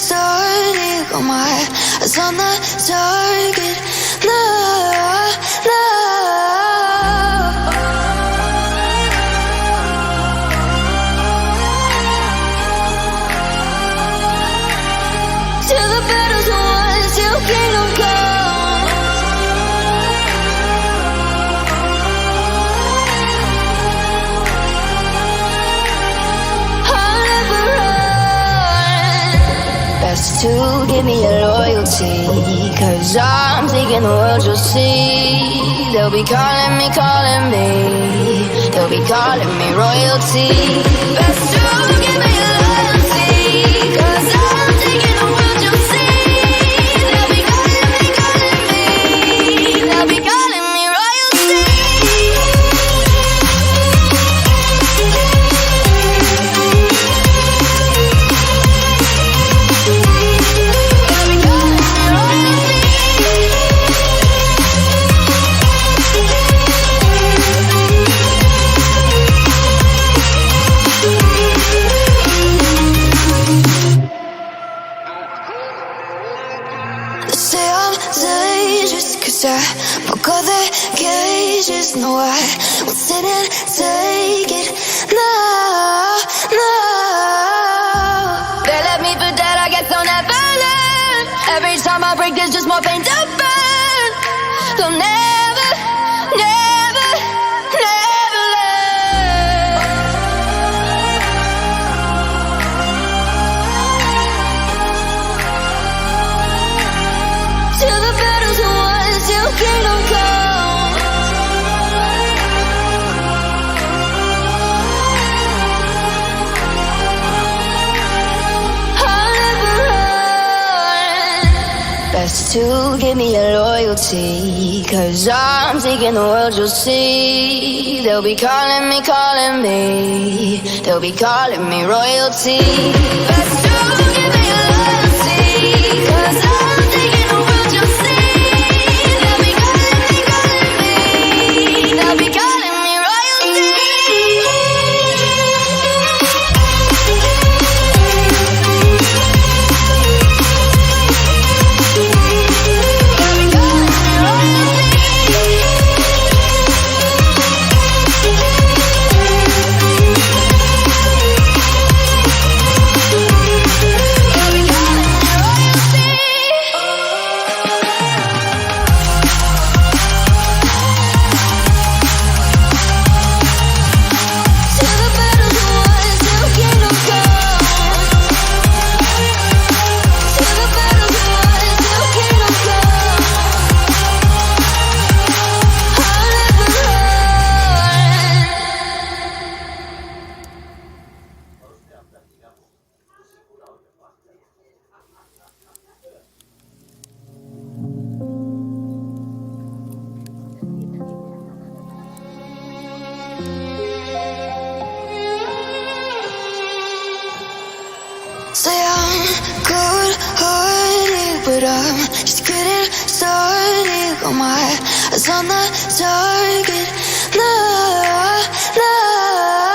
started. Got my eyes on the target. No, no. Till the battle's won, till kingdom come. I'll never run. Best to give me your loyalty, 'cause I'm taking the world, you'll see. They'll be calling me, they'll be calling me royalty. Best to give me your loyalty, 'cause I'm taking the world, you'll see. They'll be calling me, they'll be calling me royalty. Say I'm dangerous, 'cause I broke all the cages. No, I won't sit and take it. No, no. They left me for dead, I guess I'll never learn. Every time I break, there's just more pain to burn. They'll never, never, never learn. Till the battle's won, till kingdom come. I'll never run. Best to give me your loyalty, 'cause I'm taking the world, you'll see. They'll be calling me, they'll be calling me royalty. Best to give me your loyalty, 'cause I'm taking the world, you'll see. They'll be calling me, they'll be calling me royalty. Say I'm good-hearted, but I'm just getting started. Got my eyes on the target. No, no.